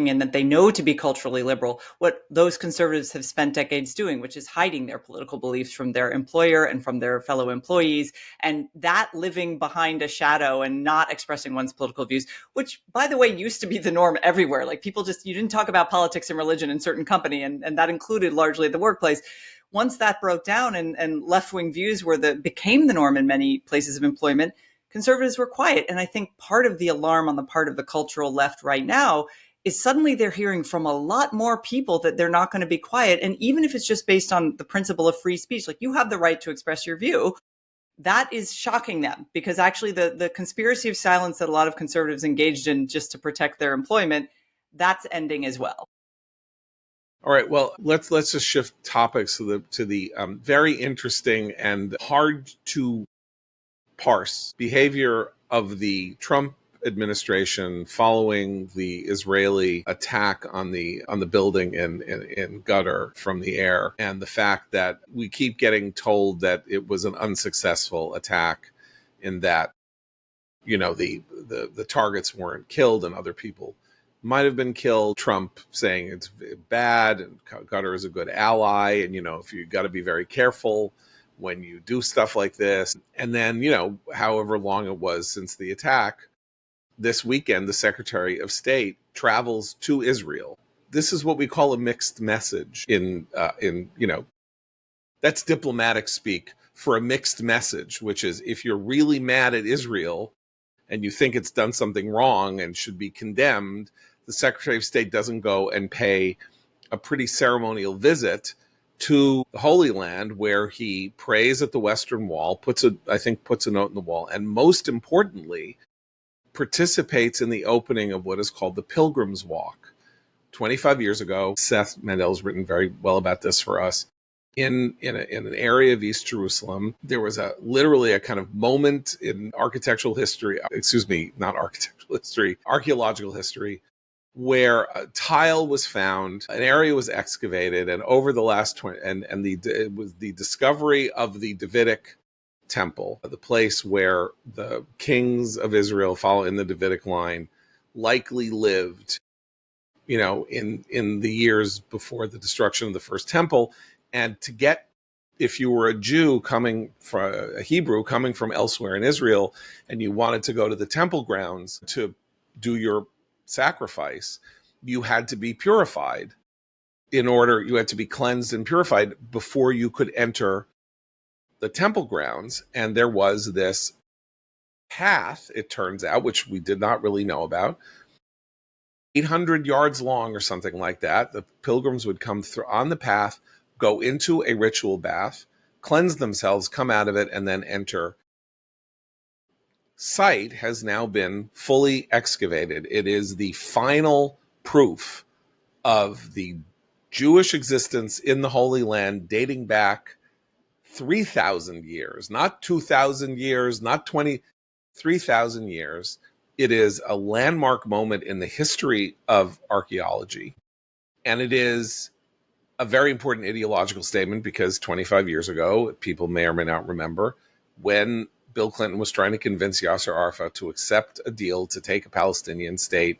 C: in, that they know to be culturally liberal, what those conservatives have spent decades doing, which is hiding their political beliefs from their employer and from their fellow employees, and that living behind a shadow and not expressing one's political views, which, by the way, used to be the norm everywhere. Like you didn't talk about politics and religion in certain company, and that included largely the workplace. Once that broke down and left-wing views became the norm in many places of employment, conservatives were quiet. And I think part of the alarm on the part of the cultural left right now is suddenly they're hearing from a lot more people that they're not going to be quiet. And even if it's just based on the principle of free speech, like you have the right to express your view, that is shocking them, because actually the conspiracy of silence that a lot of conservatives engaged in just to protect their employment, that's ending as well.
A: All right. Well, let's just shift topics to the very interesting and hard to parse behavior of the Trump administration following the Israeli attack on the building in Qatar from the air, and the fact that we keep getting told that it was an unsuccessful attack, in that the targets weren't killed and other people might have been killed. Trump saying it's bad and Qatar is a good ally, and if you got to be very careful when you do stuff like this. And then however long it was since the attack, this weekend the Secretary of State travels to Israel. This is what we call a mixed message in that's diplomatic speak for a mixed message, which is, if you're really mad at Israel and you think it's done something wrong and should be condemned, the Secretary of State doesn't go and pay a pretty ceremonial visit to the Holy Land, where he prays at the Western Wall, puts a note in the wall, and most importantly, participates in the opening of what is called the Pilgrim's Walk. 25 years ago, Seth Mandel's written very well about this for us. In an area of East Jerusalem, there was literally a kind of moment in architectural history, archaeological history, where a tile was found, an area was excavated, and over the last 20, it was the discovery of the Davidic temple, the place where the kings of Israel, follow in the Davidic line, likely lived, in the years before the destruction of the first temple. And if you were a Jew a Hebrew coming from elsewhere in Israel, and you wanted to go to the temple grounds to do your sacrifice, you had to be purified. You had to be cleansed and purified before you could enter the temple grounds. And there was this path, it turns out, which we did not really know about, 800 yards long or something like that. The pilgrims would come through on the path, go into a ritual bath, cleanse themselves, come out of it, and then enter. Site has now been fully excavated. It is the final proof of the Jewish existence in the Holy Land, dating back 3,000 years, not 2,000 years, not 3,000 years. It is a landmark moment in the history of archaeology. And it is a very important ideological statement, because 25 years ago, people may or may not remember, when Bill Clinton was trying to convince Yasser Arafat to accept a deal to take a Palestinian state,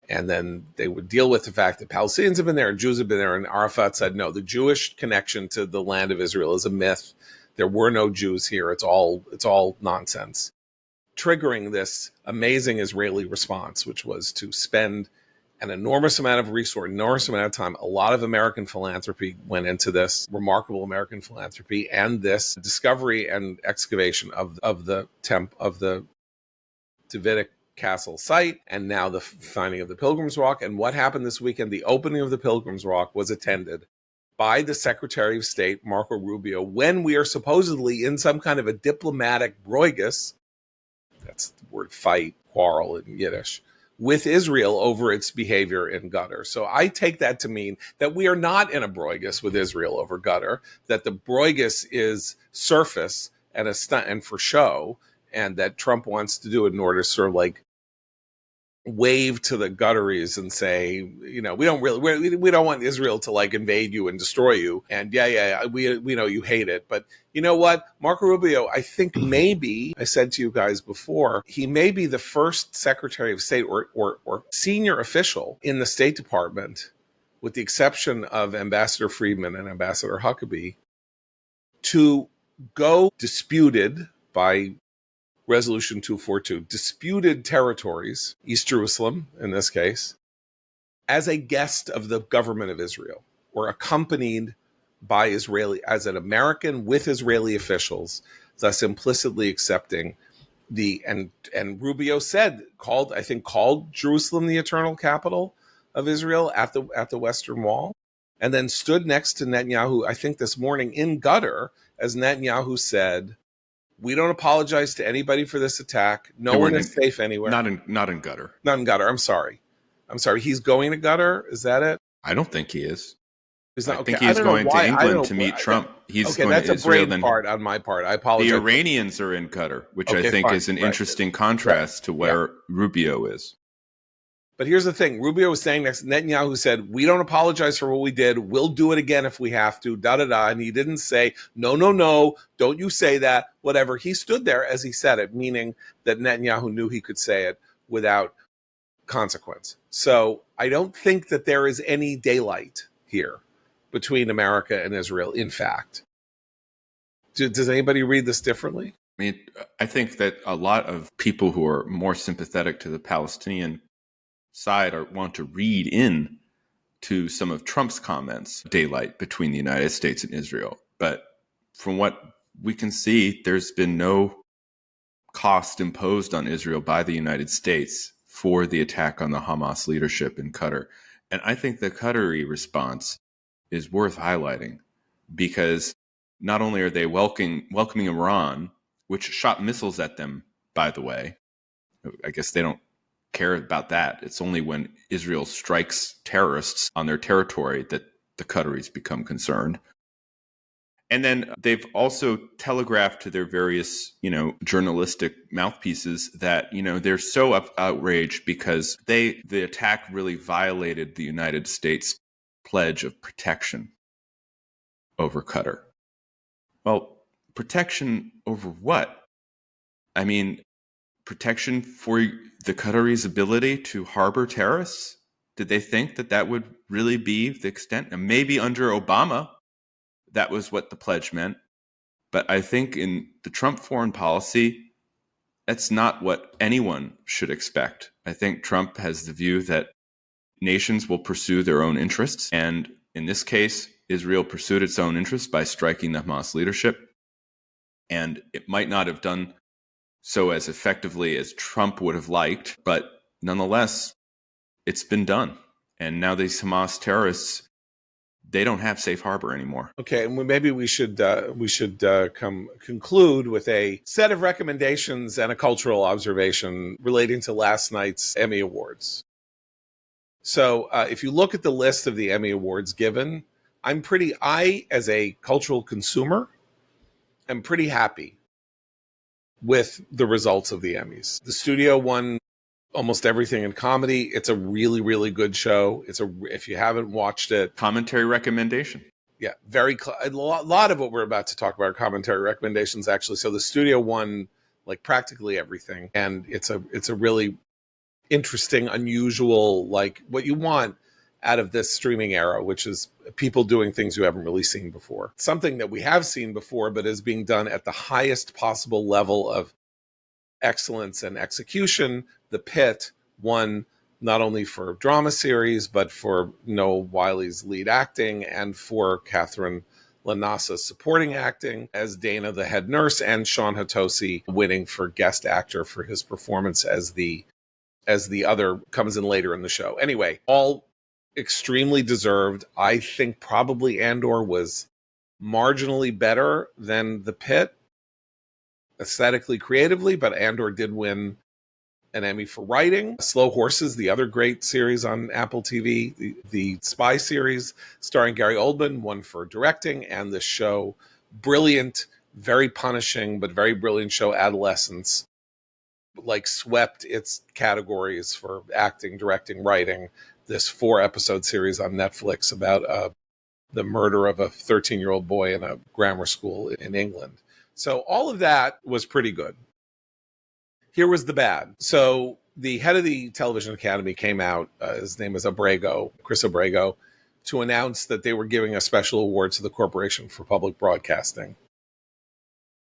A: and then they would deal with the fact that Palestinians have been there and Jews have been there, and Arafat said, no, the Jewish connection to the land of Israel is a myth. There were no Jews here. It's all nonsense. Triggering this amazing Israeli response, which was to spend an enormous amount of resource, enormous amount of time. A lot of American philanthropy went into this, remarkable American philanthropy, and this discovery and excavation of the Davidic castle site, and now the finding of the Pilgrim's Walk. And what happened this weekend? The opening of the Pilgrim's Walk was attended by the Secretary of State, Marco Rubio, when we are supposedly in some kind of a diplomatic broigus, that's the word fight, quarrel in Yiddish, with Israel over its behavior in Qatar. So I take that to mean that we are not in a broigus with Israel over Qatar, that the broigus is surface and a stunt and for show, and that Trump wants to do it in order to sort of like wave to the Qataris and say, we don't want Israel to like invade you and destroy you. And we know you hate it. But you know what? Marco Rubio, I think maybe, I said to you guys before, he may be the first Secretary of State or senior official in the State Department, with the exception of Ambassador Friedman and Ambassador Huckabee, to go disputed by Resolution 242, disputed territories, East Jerusalem in this case, as a guest of the government of Israel, or accompanied by as an American with Israeli officials, thus implicitly accepting and Rubio called Jerusalem the eternal capital of Israel at the Western Wall, and then stood next to Netanyahu, I think this morning in Qatar, as Netanyahu said, We don't apologize to anybody for this attack. No
B: They
A: one
B: weren't
A: is safe anywhere.
B: Not in gutter.
A: Not in gutter. I'm sorry. He's going to gutter. Is that it?
B: I don't think he is.
A: He's not.
B: I
A: Okay.
B: think
A: I
B: he's
A: don't know
B: going to
A: why.
B: England to meet Trump. He's
A: okay,
B: going
A: that's
B: to
A: a
B: Israel.
A: brain
B: Then
A: part on my part. I
B: the
A: apologize.
B: Iranians are in Qatar, which
A: Okay,
B: I think
A: fine.
B: is an
A: Right.
B: interesting contrast to where Rubio is.
A: But here's the thing. Rubio was saying next, Netanyahu said, we don't apologize for what we did. We'll do it again if we have to, da-da-da. And he didn't say, no, don't you say that, whatever. He stood there as he said it, meaning that Netanyahu knew he could say it without consequence. So I don't think that there is any daylight here between America and Israel, in fact. Does anybody read this differently?
B: I mean, I think that a lot of people who are more sympathetic to the Palestinian side want to read in to some of Trump's comments, daylight between the United States and Israel. But from what we can see, there's been no cost imposed on Israel by the United States for the attack on the Hamas leadership in Qatar. And I think the Qatari response is worth highlighting because not only are they welcoming Iran, which shot missiles at them, by the way. I guess they don't care about that. It's only when Israel strikes terrorists on their territory that the Qataris become concerned. And then they've also telegraphed to their various, journalistic mouthpieces that, they're so outraged because the attack really violated the United States pledge of protection over Qatar. Well, protection over what? I mean, protection for the Qataris' ability to harbor terrorists? Did they think that would really be the extent? And maybe under Obama, that was what the pledge meant. But I think in the Trump foreign policy, that's not what anyone should expect. I think Trump has the view that nations will pursue their own interests. And in this case, Israel pursued its own interests by striking the Hamas leadership. And it might not have done so as effectively as Trump would have liked, but nonetheless, it's been done. And now these Hamas terrorists, they don't have safe harbor anymore.
A: Okay, and maybe we should conclude with a set of recommendations and a cultural observation relating to last night's Emmy Awards. So if you look at the list of the Emmy Awards given, I, as a cultural consumer, am pretty happy with the results of the Emmys. The studio won almost everything in comedy. It's a really, really good show. If you haven't watched it,
B: commentary recommendation.
A: Yeah, a lot of what we're about to talk about are commentary recommendations, actually. So the studio won like practically everything, and it's a really interesting, unusual, like what you want out of this streaming era, which is people doing things you haven't really seen before. Something that we have seen before, but is being done at the highest possible level of excellence and execution. The Pit won not only for drama series, but for Noah Wiley's lead acting and for Catherine Lanassa's supporting acting as Dana, the head nurse, and Sean Hatosi winning for guest actor for his performance as the other comes in later in the show. Anyway, all extremely deserved. I think probably Andor was marginally better than The Pit, aesthetically, creatively, but Andor did win an Emmy for writing. Slow Horses, the other great series on Apple TV, the spy series starring Gary Oldman, won for directing, and the show, brilliant, very punishing, but very brilliant show, Adolescence, like swept its categories for acting, directing, writing. This 4-episode series on Netflix about the murder of a 13-year-old boy in a grammar school in England. So all of that was pretty good. Here was the bad. So the head of the Television Academy came out, his name is Chris Abrego, to announce that they were giving a special award to the Corporation for Public Broadcasting.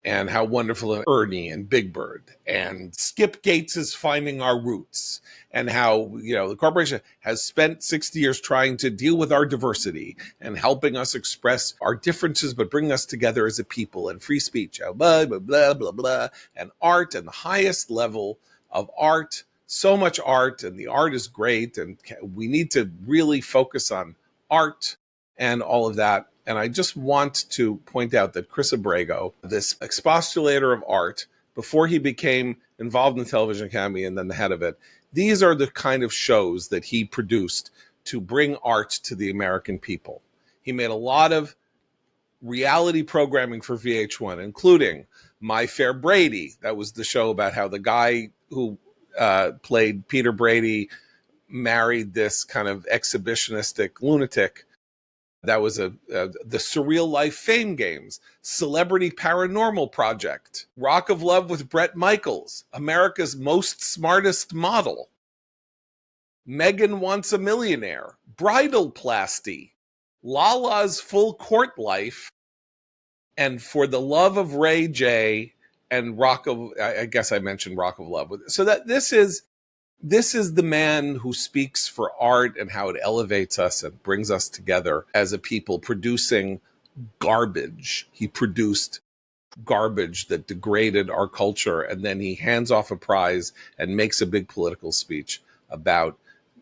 A: And how wonderful Ernie and Big Bird and Skip Gates is Finding Our Roots, and how, the corporation has spent 60 years trying to deal with our diversity and helping us express our differences, but bring us together as a people, and free speech, blah, blah, blah, blah, blah, and art, and the highest level of art, so much art, and the art is great, and we need to really focus on art and all of that. And I just want to point out that Chris Abrego, this expostulator of art, before he became involved in the Television Academy and then the head of it, these are the kind of shows that he produced to bring art to the American people. He made a lot of reality programming for VH1, including My Fair Brady. That was the show about how the guy who played Peter Brady married this kind of exhibitionistic lunatic. That was the Surreal Life Fame Games, Celebrity Paranormal Project, Rock of Love with Bret Michaels, America's Most Smartest Model, Megan Wants a Millionaire, Bridal Plasty, Lala's Full Court Life, and For the Love of Ray J, and I guess I mentioned Rock of Love. So that this is the man who speaks for art and how it elevates us and brings us together as a people, producing garbage. He produced garbage that degraded our culture, and then he hands off a prize and makes a big political speech about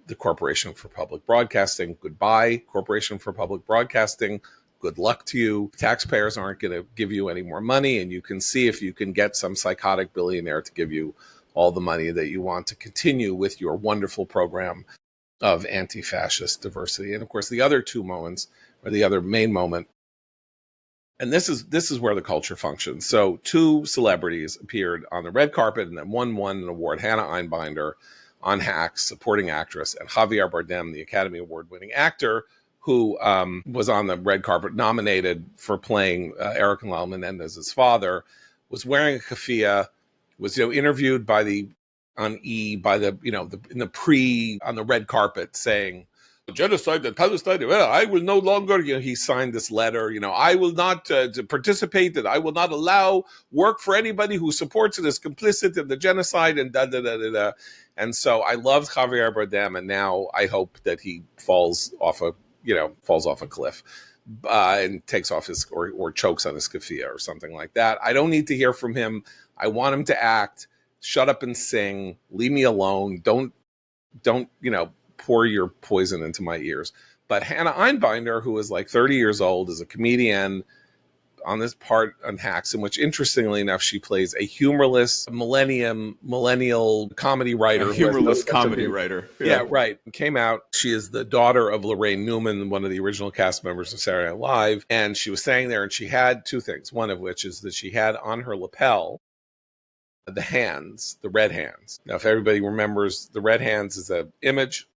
A: the Corporation for Public Broadcasting. Goodbye, Corporation for Public Broadcasting. Good luck to you. Taxpayers aren't going to give you any more money, and you can see if you can get some psychotic billionaire to give you all the money that you want to continue with your wonderful program of anti-fascist diversity. And of course, the other two moments, or the other main moment, and this is where the culture functions. So two celebrities appeared on the red carpet and then one won an award. Hannah Einbinder on Hacks, supporting actress, and Javier Bardem, the Academy Award-winning actor, who was on the red carpet, nominated for playing Eric and Lyle Menendez's father, was wearing a keffiyeh, was interviewed by the on the red carpet saying genocide in Palestine. Well, I will no longer. He signed this letter. I will not participate, and I will not allow work for anybody who supports it as complicit in the genocide, and da da da da da. And so I loved Javier Bardem, and now I hope that he falls off a cliff and takes off his or chokes on his keffiyeh or something like that. I don't need to hear from him. I want him to act. Shut up and sing. Leave me alone. Don't pour your poison into my ears. But Hannah Einbinder, who is like 30 years old, is a comedian on this part on Hacks, in which, interestingly enough, she plays a humorless millennial comedy writer.
B: A humorless comedy writer.
A: Yeah, right. Came out. She is the daughter of Lorraine Newman, one of the original cast members of Saturday Night Live. And she was saying there, and she had two things. One of which is that she had on her lapel the hands, the red hands. Now, if everybody remembers, the red hands is an image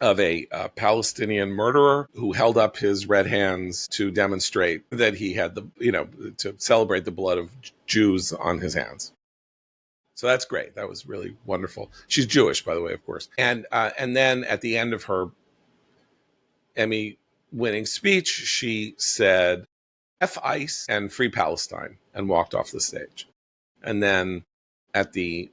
A: of a Palestinian murderer who held up his red hands to demonstrate that he had to celebrate the blood of Jews on his hands. So that's great. That was really wonderful. She's Jewish, by the way, of course. And then at the end of her Emmy winning speech, she said, F ICE and Free Palestine, and walked off the stage. And then at the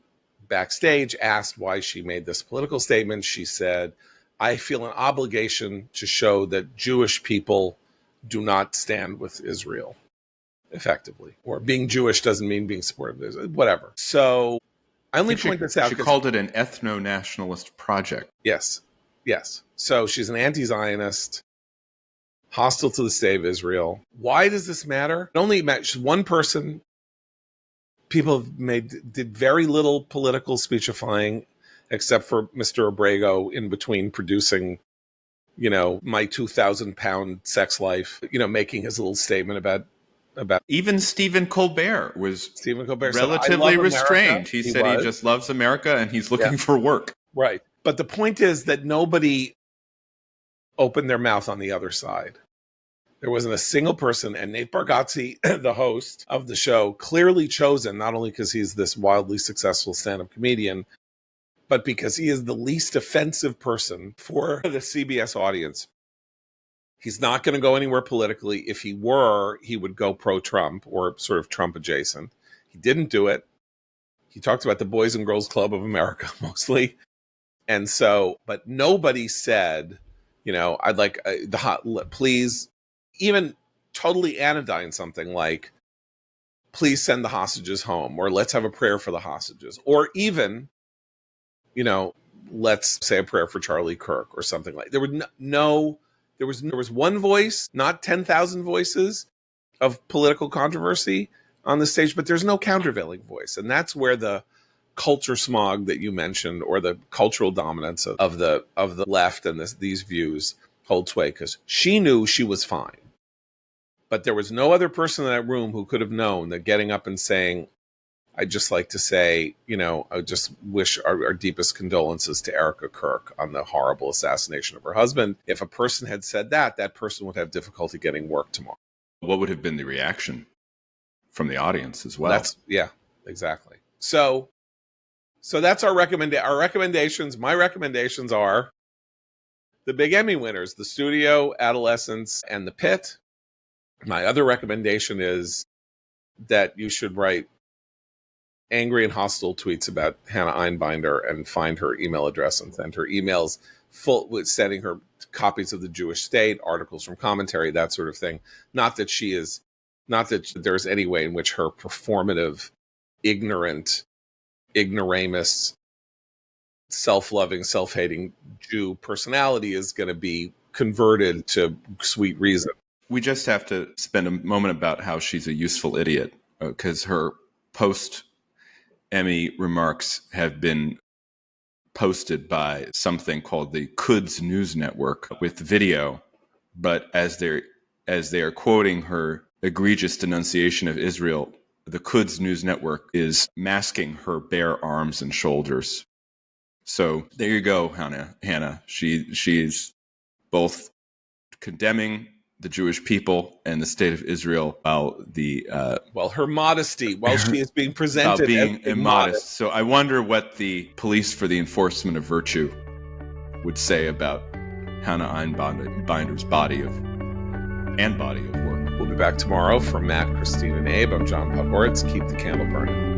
A: backstage, asked why she made this political statement, she said, I feel an obligation to show that Jewish people do not stand with Israel, effectively. Or being Jewish doesn't mean being supportive of Israel, whatever. So I only point this out.
B: She called it an ethno-nationalist project.
A: Yes. So she's an anti-Zionist, hostile to the state of Israel. Why does this matter? It only matters one person. People did very little political speechifying, except for Mr. Abrego in between producing, my 2,000-pound sex life, making his little statement about.
B: Even Stephen Colbert was
A: relatively
B: restrained. He said he just loves America and he's looking for work.
A: Right. But the point is that nobody opened their mouth on the other side. There wasn't a single person, and Nate Bargatze, the host of the show, clearly chosen, not only because he's this wildly successful stand-up comedian, but because he is the least offensive person for the CBS audience. He's not going to go anywhere politically. If he were, he would go pro-Trump or sort of Trump adjacent. He didn't do it. He talked about the Boys and Girls Club of America mostly. And so, but nobody said, I'd like please, even totally anodyne something like, please send the hostages home, or let's have a prayer for the hostages, or even, let's say a prayer for Charlie Kirk or something like. There There was one voice, not 10,000 voices of political controversy on the stage, but there's no countervailing voice. And that's where the culture smog that you mentioned, or the cultural dominance of the left and these views hold sway, because she knew she was fine. But there was no other person in that room who could have known that getting up and saying, I'd just like to say, I just wish our deepest condolences to Erica Kirk on the horrible assassination of her husband. If a person had said that, that person would have difficulty getting work tomorrow.
B: What would have been the reaction from the audience as well?
A: Yeah, exactly. So that's our recommendations. My recommendations are the big Emmy winners, The Studio, Adolescence, and The Pit. My other recommendation is that you should write angry and hostile tweets about Hannah Einbinder and find her email address and send her emails full with sending her copies of the Jewish State, articles from commentary, that sort of thing. Not that there's any way in which her performative, ignorant, ignoramus, self-loving, self-hating Jew personality is going to be converted to sweet reason.
B: We just have to spend a moment about how she's a useful idiot, because her post-Emmy remarks have been posted by something called the Quds News Network with video, but as they are quoting her egregious denunciation of Israel, the Quds News Network is masking her bare arms and shoulders. So there you go, Hannah. She's both condemning the Jewish people and the state of Israel, while
A: her modesty, while she is being presented
B: while being
A: as
B: immodest. So I wonder what the police for the enforcement of virtue would say about Hannah Einbinder's body of work.
A: We'll be back tomorrow. For Matt, Christine, and Abe, I'm John Podhoretz. Keep the candle burning.